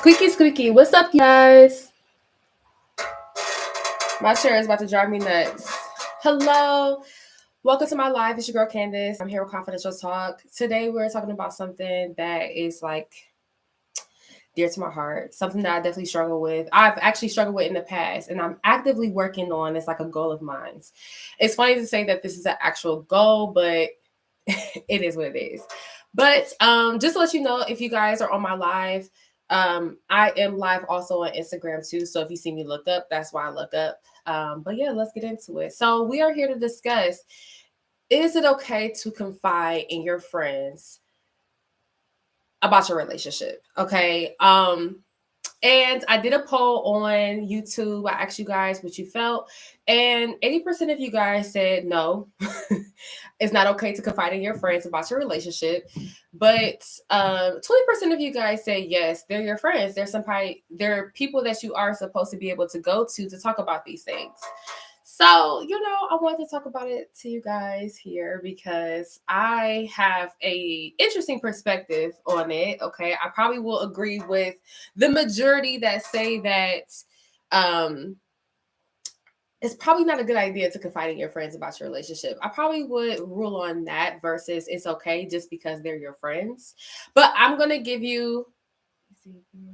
Squeaky, squeaky. What's up, you guys? My chair is about to drive me nuts. Hello. Welcome to my live. It's your girl, Candace. I'm here with Confidential Talk. Today, we're talking about something that is like dear to my heart, something that I definitely struggle with. I've actually struggled with in the past, and I'm actively working on. It's like a goal of mine. It's funny to say that this is an actual goal, but it is what it is. But just to let you know, if you guys are on my live, I am live also on Instagram too. So if you see me look up, that's why I look up. But yeah, let's get into it. So we are here to discuss, is it okay to confide in your friends about your relationship? Okay. And I did a poll on YouTube. I asked you guys what you felt, and 80% of you guys said no, it's not okay to confide in your friends about your relationship. But 20% of you guys say yes, they're your friends. They're people that you are supposed to be able to go to talk about these things. So, I wanted to talk about it to you guys here because I have a interesting perspective on it. Okay. I probably will agree with the majority that say that it's probably not a good idea to confide in your friends about your relationship. I probably would rule on that versus it's okay just because they're your friends. But I'm going to give you, let's see if you're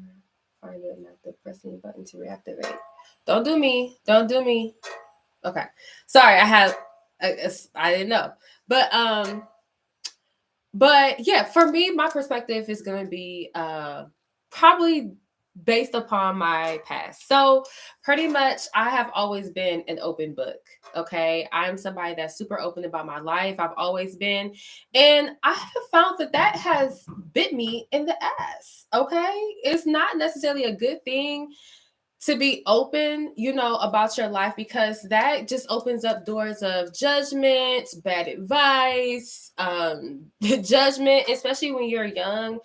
finding not the pressing button to reactivate. Don't do me. Don't do me. Okay. Sorry, I didn't know. But yeah, for me, my perspective is going to be probably based upon my past. So pretty much I have always been an open book. Okay. I'm somebody that's super open about my life. I've always been. And I have found that has bit me in the ass. Okay. It's not necessarily a good thing to be open, about your life, because that just opens up doors of judgment, bad advice, judgment, especially when you're young.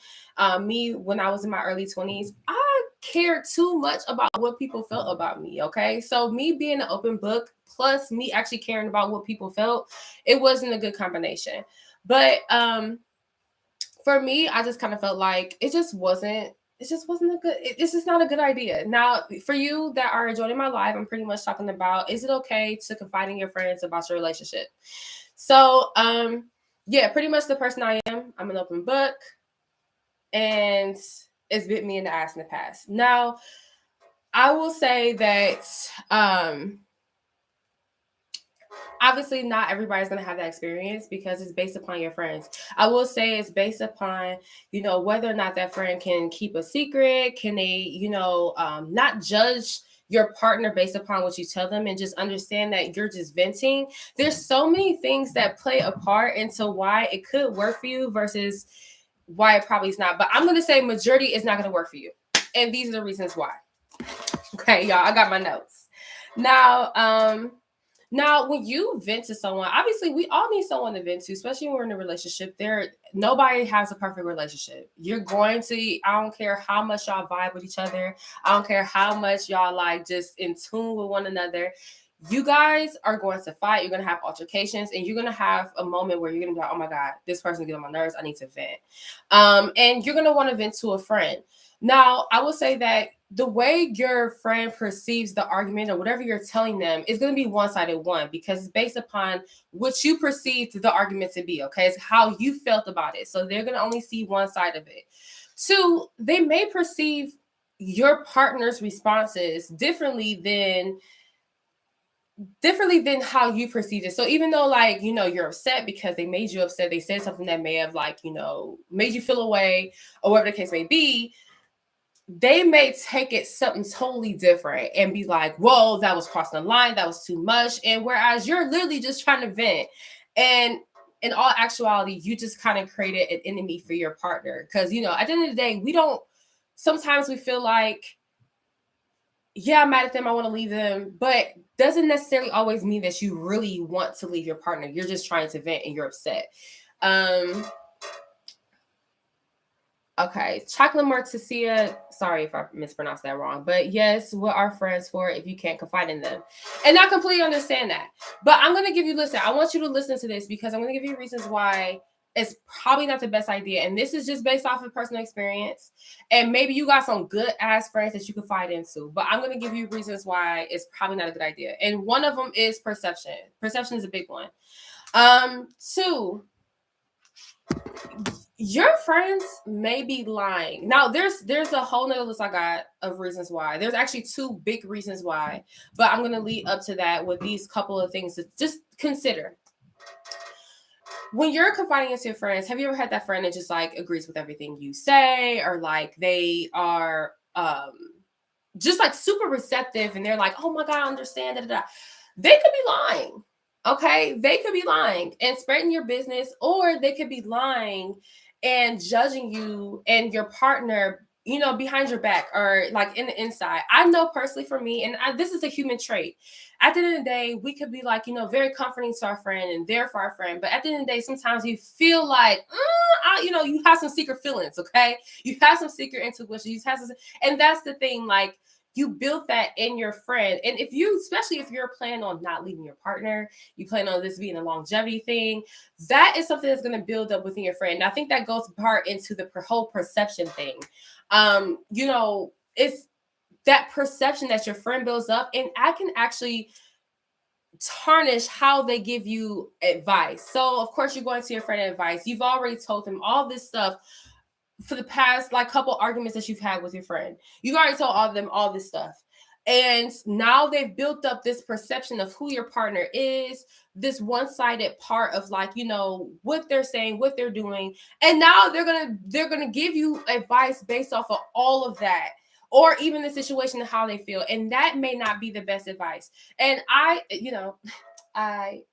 Me, when I was in my early 20s, I cared too much about what people felt about me. Okay. So me being an open book plus me actually caring about what people felt, it wasn't a good combination. But for me, I just kind of felt like it just wasn't a good, it's just not a good idea. Now, for you that are joining my live, I'm pretty much talking about, is it okay to confide in your friends about your relationship? So, yeah, pretty much the person I am. I'm an open book, and it's bit me in the ass in the past. Now, I will say that, obviously not everybody's going to have that experience because it's based upon your friends. I will say it's based upon, whether or not that friend can keep a secret. Can they, not judge your partner based upon what you tell them, and just understand that you're just venting. There's so many things that play a part into why it could work for you versus why it probably is not. But I'm going to say majority is not going to work for you. And these are the reasons why. Okay, y'all, I got my notes. Now, when you vent to someone, obviously we all need someone to vent to, especially when we're in a relationship. Nobody has a perfect relationship. You're going to, I don't care how much y'all vibe with each other. I don't care how much y'all like just in tune with one another. You guys are going to fight. You're going to have altercations, and you're going to have a moment where you're going to be like, oh my God, this person gets on my nerves. I need to vent. And you're going to want to vent to a friend. Now, I will say that the way your friend perceives the argument or whatever you're telling them is going to be one-sided because it's based upon what you perceived the argument to be. Okay. It's how you felt about it. So they're going to only see one side of it. Two, they may perceive your partner's responses differently than how you perceive it. So even though you're upset because they made you upset, they said something that may have made you feel away or whatever the case may be, they may take it something totally different and be like, whoa, that was crossing the line. That was too much. And whereas you're literally just trying to vent, and in all actuality, you just kind of created an enemy for your partner. Because, at the end of the day, sometimes we feel like, yeah, I'm mad at them, I want to leave them, but doesn't necessarily always mean that you really want to leave your partner. You're just trying to vent and you're upset. Okay, Chocolate Morticia, sorry if I mispronounced that wrong, but yes, what are friends for if you can't confide in them? And I completely understand that. But I'm going to listen, I want you to listen to this because I'm going to give you reasons why it's probably not the best idea. And this is just based off of personal experience. And maybe you got some good ass friends that you can fight into. But I'm going to give you reasons why it's probably not a good idea. And one of them is perception. Perception is a big one. Two, your friends may be lying. Now, there's a whole nother list I got of reasons why. There's actually two big reasons why, but I'm gonna lead up to that with these couple of things to just consider. When you're confiding into your friends, have you ever had that friend that just like agrees with everything you say, or like they are just like super receptive and they're like, oh my God, I understand that. They could be lying. Okay, they could be lying and spreading your business, or they could be lying and judging you and your partner, you know, behind your back or like in the inside. I know personally for me, and this is a human trait. At the end of the day, we could be like, you know, very comforting to our friend and there for our friend. But at the end of the day, sometimes you feel like, you know, you have some secret feelings, okay? You have some secret intuition. You have some, and that's the thing, like, you built that in your friend. And if you, especially if you're planning on not leaving your partner, you plan on this being a longevity thing, that is something that's going to build up within your friend. And I think that goes part into the whole perception thing. You know, it's that perception that your friend builds up, and I can actually tarnish how they give you advice. So of course you're going to your friend advice. You've already told them all this stuff for the past like couple arguments that you've had with your friend. You've already told all of them all this stuff. And now they've built up this perception of who your partner is, this one-sided part of like, you know, what they're saying, what they're doing. And now they're gonna give you advice based off of all of that, or even the situation and how they feel. And that may not be the best advice. And I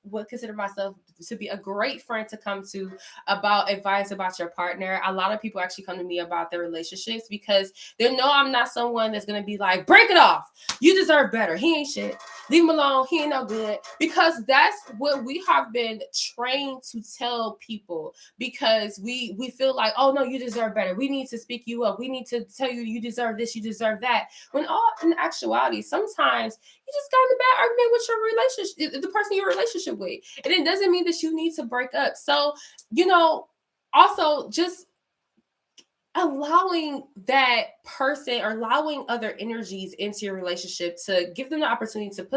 would consider myself to be a great friend to come to about advice about your partner. A lot of people actually come to me about their relationships because they know I'm not someone that's going to be like, break it off. You deserve better. He ain't shit. Leave him alone. He ain't no good. Because that's what we have been trained to tell people, because we feel like, oh no, you deserve better. We need to speak you up. We need to tell you, you deserve this, you deserve that. When all in actuality, sometimes you just got in a bad argument with your relationship, the person you're in a relationship with. And it doesn't mean that you need to break up. So, you know, also just allowing that person or allowing other energies into your relationship to give them the opportunity to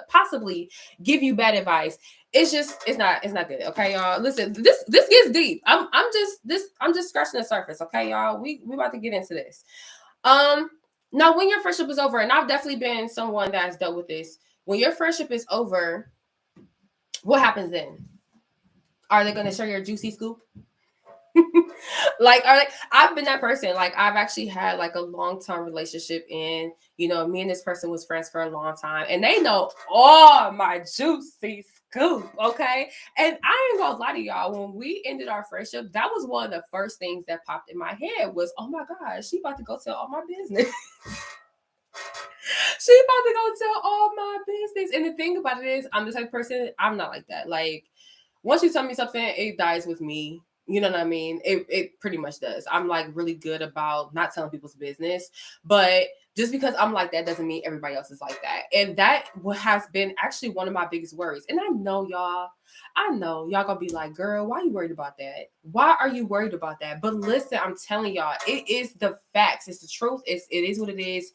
possibly give you bad advice. It's not good. Okay, y'all. Listen, this gets deep. I'm just scratching the surface. Okay, y'all. We about to get into this. Now, when your friendship is over, and I've definitely been someone that's dealt with this, when your friendship is over, what happens then? Are they going to share your juicy scoop? I've been that person. Like, I've actually had like a long-term relationship, and you know, me and this person was friends for a long time, and they know all my juicy scoop. Okay. And I ain't gonna lie to y'all, when we ended our friendship, that was one of the first things that popped in my head was, oh my God, she about to go tell all my business. She about to go tell all my business. And the thing about it is, I'm the type of person, I'm not like that. Like, once you tell me something, it dies with me. You know what I mean? It pretty much does. I'm like really good about not telling people's business, but just because I'm like that doesn't mean everybody else is like that. And that has been actually one of my biggest worries. And I know y'all gonna be like, girl, why are you worried about that? Why are you worried about that? But listen, I'm telling y'all, it is the facts. It's the truth. It is what it is.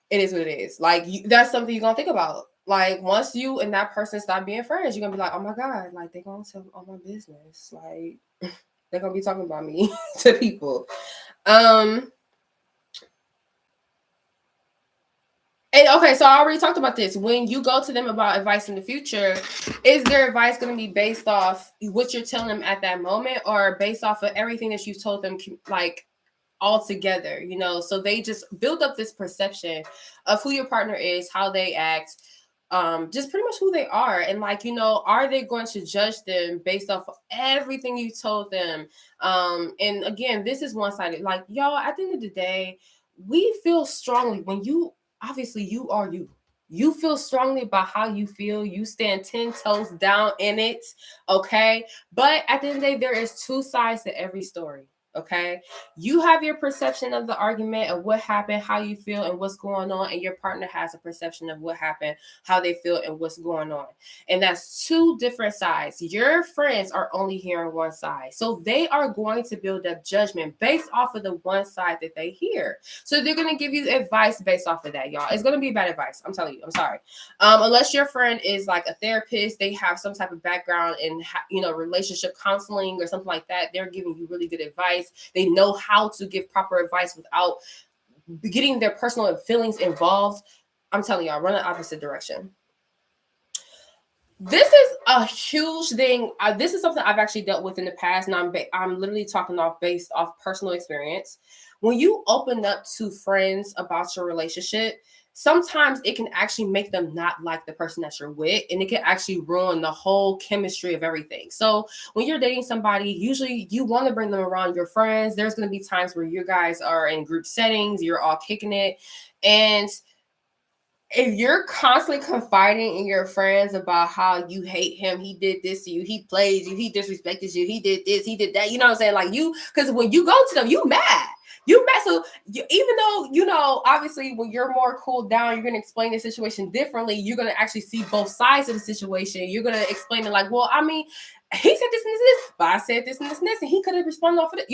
It is what it is. Like, that's something you're gonna think about. Like, once you and that person stop being friends, you're gonna be like, oh my God, like they're gonna tell all my business. Like, they're gonna be talking about me to people. And okay, so I already talked about this. When you go to them about advice in the future, is their advice going to be based off what you're telling them at that moment, or based off of everything that you've told them, like, all together? You know, so they just build up this perception of who your partner is, how they act, just pretty much who they are. And like, you know, are they going to judge them based off of everything you told them? And again, this is one-sided. Like, y'all, at the end of the day, we feel strongly when obviously you are you feel strongly about how you feel. You stand 10 toes down in it. Okay. But at the end of the day, there is two sides to every story. Okay. You have your perception of the argument of what happened, how you feel, and what's going on. And your partner has a perception of what happened, how they feel, and what's going on. And that's two different sides. Your friends are only hearing one side. So they are going to build up judgment based off of the one side that they hear. So they're going to give you advice based off of that, y'all. It's going to be bad advice. I'm telling you. I'm sorry. Unless your friend is like a therapist, they have some type of background in, relationship counseling or something like that. They're giving you really good advice. They know how to give proper advice without getting their personal feelings involved. I'm telling y'all, run the opposite direction. This is a huge thing. This is something I've actually dealt with in the past, and I'm literally talking based off personal experience. When you open up to friends about your relationship, sometimes it can actually make them not like the person that you're with, and it can actually ruin the whole chemistry of everything. So when you're dating somebody, usually you want to bring them around your friends. There's going to be times where you guys are in group settings, you're all kicking it, and if you're constantly confiding in your friends about how you hate him, he did this to you, he played you, he disrespected you, he did this, he did that, you know what I'm saying? Like because when you go to them, you mad. You mad. So even though, obviously when you're more cooled down, you're going to explain the situation differently. You're going to actually see both sides of the situation. You're going to explain it like, well, I mean, he said this and this and this, but I said this and this and this, and he could have responded off of it.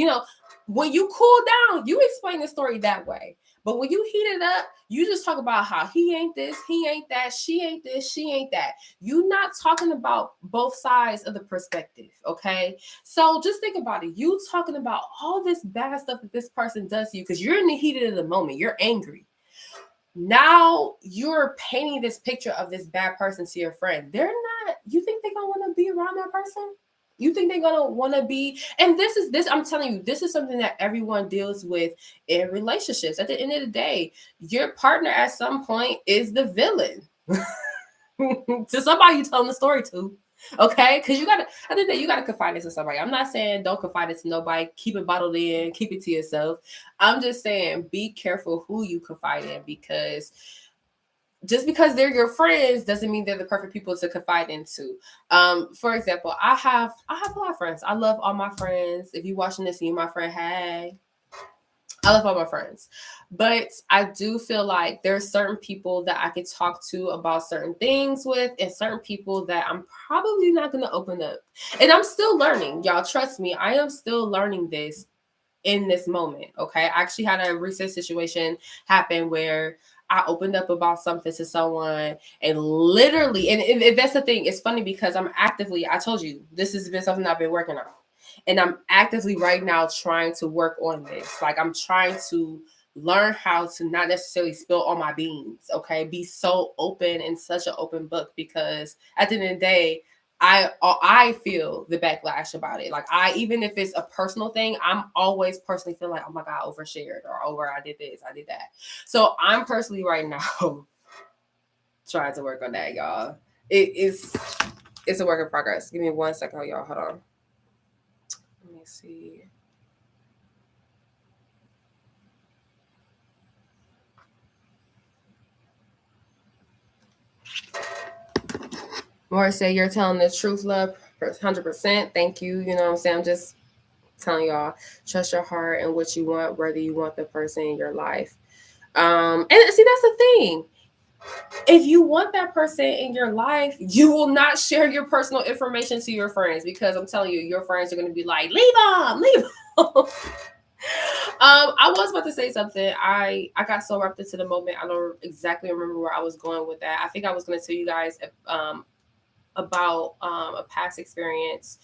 When you cool down, you explain the story that way. But when you heat it up, you just talk about how he ain't this, he ain't that, she ain't this, she ain't that. You're not talking about both sides of the perspective, okay? So just think about it. You talking about all this bad stuff that this person does to you because you're in the heat of the moment. You're angry. Now you're painting this picture of this bad person to your friend. They're not, you think they're going to want to be around that person? You think they're gonna want to be, and I'm telling you, this is something that everyone deals with in relationships. At the end of the day, your partner at some point is the villain to somebody you telling the story to. Okay, because I think that you gotta confide it to somebody. I'm not saying don't confide it to nobody, keep it bottled in, keep it to yourself. I'm just saying be careful who you confide in, because just because they're your friends doesn't mean they're the perfect people to confide into. For example, I have a lot of friends. I love all my friends. If you watching this and you my friend, hey, I love all my friends. But I do feel like there's certain people that I could talk to about certain things with, and certain people that I'm probably not going to open up. And I'm still learning. Y'all, trust me, I am still learning this in this moment. Okay. I actually had a recent situation happen where I opened up about something to someone, and literally, and that's the thing. It's funny because I told you, this has been something I've been working on. And I'm actively right now trying to work on this. Like I'm trying to learn how to not necessarily spill all my beans. Okay. Be so open and such an open book, because at the end of the day, I feel the backlash about it. Like even if it's a personal thing, I'm always personally feeling like, oh my God, I overshared, or I did this, I did that. So I'm personally right now trying to work on that, y'all. It's a work in progress. Give me 1 second, y'all. Hold on. Let me see. More say you're telling the truth, love, 100%. Thank you. You know what I'm saying? I'm just telling y'all, trust your heart and what you want, whether you want the person in your life. And see, that's the thing. If you want that person in your life, you will not share your personal information to your friends, because I'm telling you, your friends are going to be like, leave them. I was about to say something. I got so wrapped into the moment. I don't exactly remember where I was going with that. I think I was going to tell you guys about a past experience.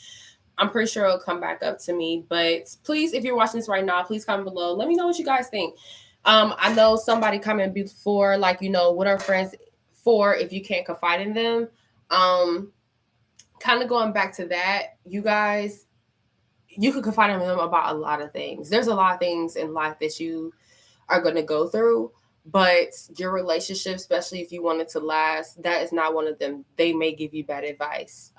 I'm pretty sure it'll come back up to me. But please, if you're watching this right now, please comment below. Let me know what you guys think. I know somebody commented before, like, what are friends for if you can't confide in them? Kind of going back to that, you guys, you can confide in them about a lot of things. There's a lot of things in life that you are going to go through, but your relationship, especially if you want it to last, that is not one of them. They may give you bad advice.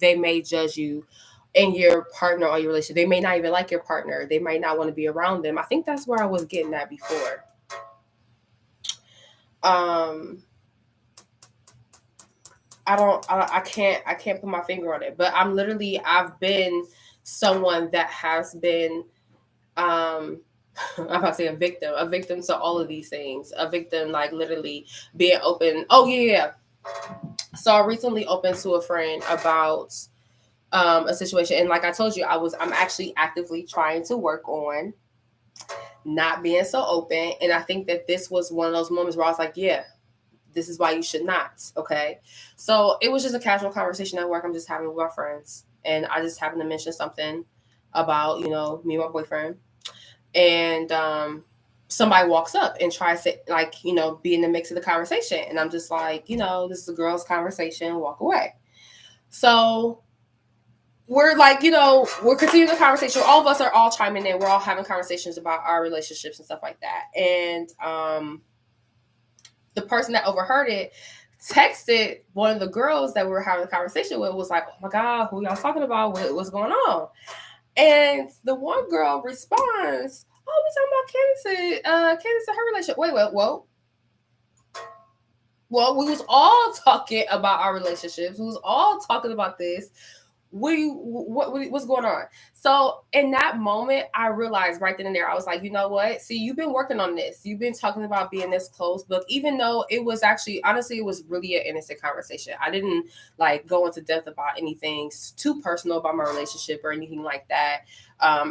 They may judge you and your partner or your relationship. They may not even like your partner. They might not want to be around them. I think that's where I was getting at before. I can't put my finger on it, but I've been someone that has been I'm about to say a victim to all of these things, a victim like literally being open. Oh yeah. So I recently opened to a friend about a situation, and like I told you, I'm actually actively trying to work on not being so open, and I think that this was one of those moments where I was like, yeah, this is why you should not. Okay. So it was just a casual conversation at work. I'm just having with my friends. And I just happened to mention something about, me and my boyfriend. And somebody walks up and tries to, like, be in the mix of the conversation. And I'm just like, this is a girl's conversation, walk away. So we're like, we're continuing the conversation. All of us are all chiming in. We're all having conversations about our relationships and stuff like that. And the person that overheard it texted one of the girls that we were having a conversation with, was like, oh my God, who y'all talking about? What's going on? And the one girl responds, oh, we talking about Candace and her relationship. Wait, whoa. Well, we was all talking about our relationships. We was all talking about this. What's going on? So in that moment, I realized right then and there, I was like, you know what? See, you've been working on this. You've been talking about being this close. But even though it was actually, honestly, it was really an innocent conversation. I didn't like go into depth about anything too personal about my relationship or anything like that.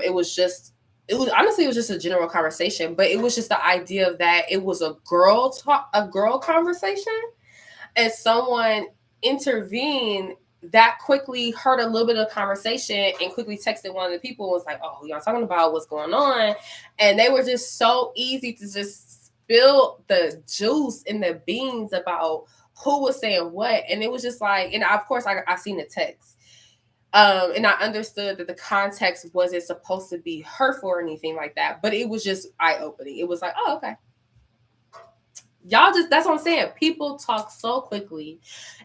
It was just, it was honestly, it was just a general conversation. But it was just the idea of that it was a girl conversation, and someone intervened that quickly, heard a little bit of conversation and quickly texted one of the people and was like, oh, y'all talking about what's going on? And they were just so easy to just spill the juice and the beans about who was saying what. And it was just like, and of course I seen the text. And I understood that the context wasn't supposed to be hurtful or anything like that, but it was just eye-opening. It was like, oh, okay. Y'all just, that's what I'm saying. People talk so quickly.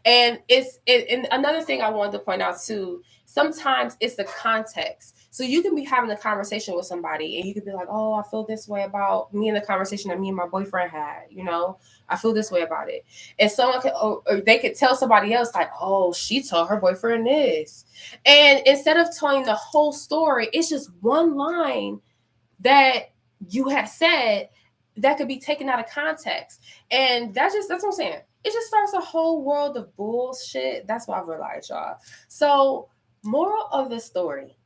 And and another thing I wanted to point out too, sometimes it's the context. So you can be having a conversation with somebody and you could be like, oh, I feel this way about me and the conversation that me and my boyfriend had, I feel this way about it. And someone could, or they could tell somebody else like, oh, she told her boyfriend this. And instead of telling the whole story, it's just one line that you have said that could be taken out of context. And that's what I'm saying. It just starts a whole world of bullshit. That's what I've realized, y'all. So, moral of the story: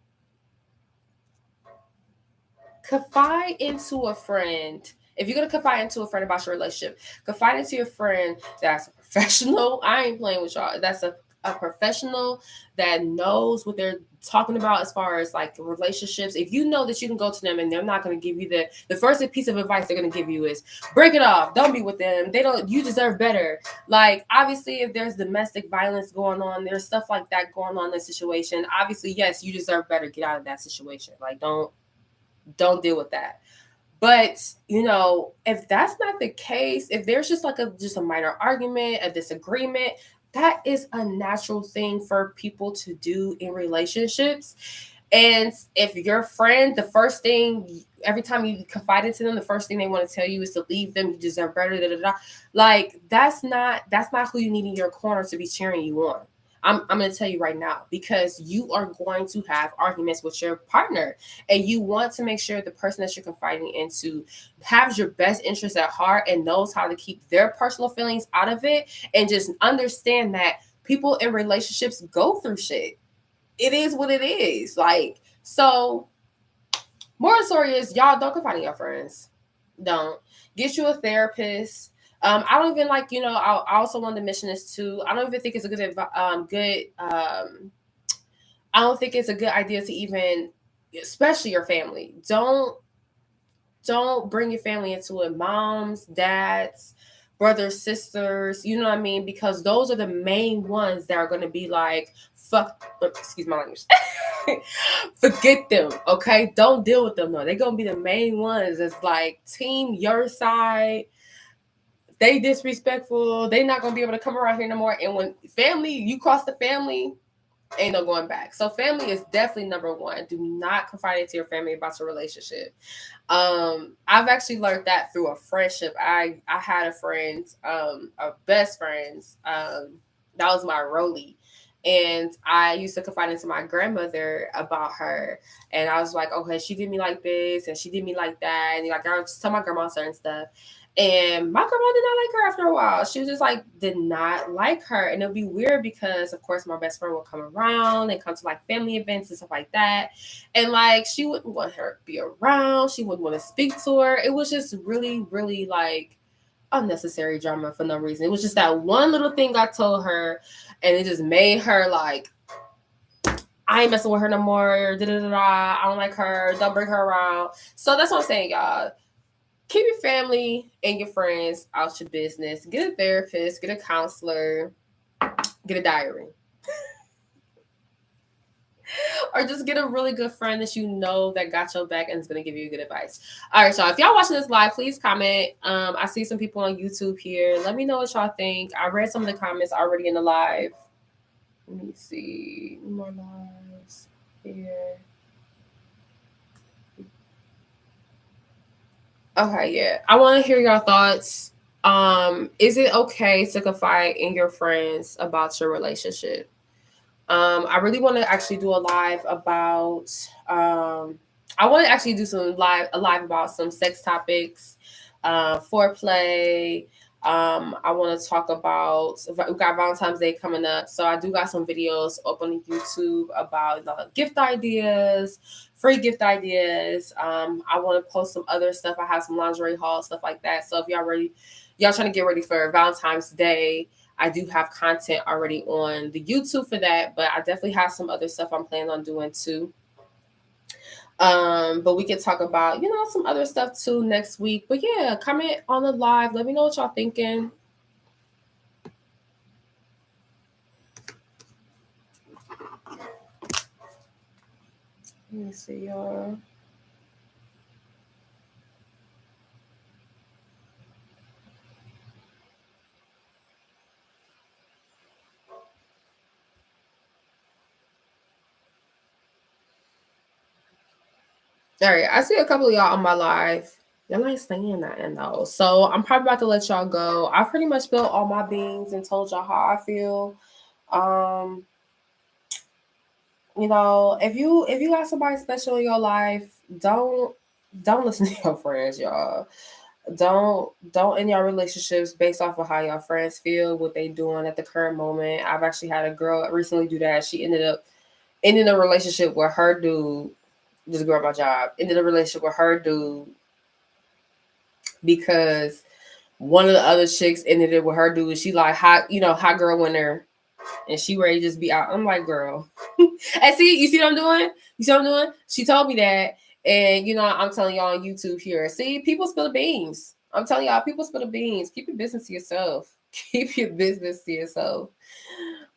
confide into a friend. If you're gonna confide into a friend about your relationship, confide into your friend that's a professional. I ain't playing with y'all. That's a professional that knows what they're talking about as far as like relationships. If you know that you can go to them and they're not going to give you the first piece of advice they're going to give you is break it off, don't be with them, you deserve better. Like, obviously, if there's domestic violence going on, there's stuff like that going on in the situation, obviously, yes, you deserve better. Get out of that situation. Like, don't deal with that. But, if that's not the case, if there's just like just a minor argument, a disagreement, that is a natural thing for people to do in relationships. And if your friend, the first thing, every time you confide into them, the first thing they want to tell you is to leave them, you deserve better, like, that's not who you need in your corner to be cheering you on. I'm going to tell you right now, because you are going to have arguments with your partner, and you want to make sure the person that you're confiding into has your best interest at heart and knows how to keep their personal feelings out of it, and just understand that people in relationships go through shit. It is what it is. Like, so moral story is, y'all don't confide in your friends. Don't. Get you a therapist. I don't even like, I also wanted to mention this too. I don't even think it's a I don't think it's a good idea to even, especially your family. Don't bring your family into it. Moms, dads, brothers, sisters, you know what I mean? Because those are the main ones that are going to be like, fuck, excuse my language. Forget them, okay? Don't deal with them, though. They're going to be the main ones. It's like, team your side. They disrespectful. They not going to be able to come around here no more. And when you cross the family, ain't no going back. So family is definitely number one. Do not confide into your family about your relationship. I've actually learned that through a friendship. I had a friend, a best friends. That was my Rolly. And I used to confide into my grandmother about her. And I was like, okay, she did me like this and she did me like that. And like I would just tell my grandma certain stuff. And my grandma did not like her after a while. She was just like, did not like her. And it'd be weird because, of course, my best friend would come around and come to like family events and stuff like that. And like, she wouldn't want her to be around. She wouldn't want to speak to her. It was just really, really like unnecessary drama for no reason. It was just that one little thing I told her, and it just made her like, I ain't messing with her no more. Da da da da. I don't like her. Don't bring her around. So that's what I'm saying, y'all. Keep your family and your friends out your business. Get a therapist, get a counselor, get a diary. Or just get a really good friend that you know that got your back and is going to give you good advice. All right, y'all. If y'all watching this live, please comment. I see some people on YouTube here. Let me know what y'all think. I read some of the comments already in the live. Let me see. More lives here. Okay, yeah. I want to hear your thoughts. Is it okay to confide in your friends about your relationship? I really want to actually do a live about I want to actually do a live about some sex topics, foreplay. I want to talk about, we got Valentine's Day coming up, so I do got some videos up on YouTube about gift ideas, free gift ideas. I want to post some other stuff. I have some lingerie haul, stuff like that. So if y'all trying to get ready for Valentine's Day, I do have content already on the YouTube for that, but I definitely have some other stuff I'm planning on doing too. But we can talk about, some other stuff too next week. But yeah, comment on the live. Let me know what y'all thinking. Let me see, y'all. All right, I see a couple of y'all on my live. Y'all ain't saying nothing though. So I'm probably about to let y'all go. I pretty much spilled all my beans and told y'all how I feel. If you got somebody special in your life, don't listen to your friends, y'all. Don't end your relationships based off of how your friends feel, what they doing at the current moment. I've actually had a girl recently do that. She ended up ending a relationship with her dude. This girl at my job ended a relationship with her dude because one of the other chicks ended it with her dude. She like hot girl winner, and she ready to just be out. I'm like, girl. And you see what I'm doing? You see what I'm doing? She told me that. And, I'm telling y'all on YouTube here. See, people spill the beans. I'm telling y'all, people spill the beans. Keep your business to yourself. Keep your business to yourself.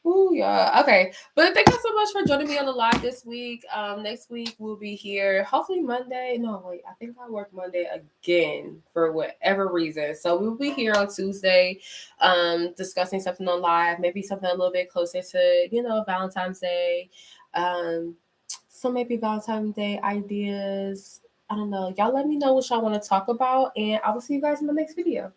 Ooh, yeah. Okay. But thank you so much for joining me on the live this week. Next week we'll be here. Hopefully Monday. No, wait. I think I work Monday again for whatever reason. So we'll be here on Tuesday, discussing something on live. Maybe something a little bit closer to, Valentine's Day. So maybe Valentine's Day ideas. I don't know. Y'all let me know what y'all want to talk about, and I will see you guys in the next video.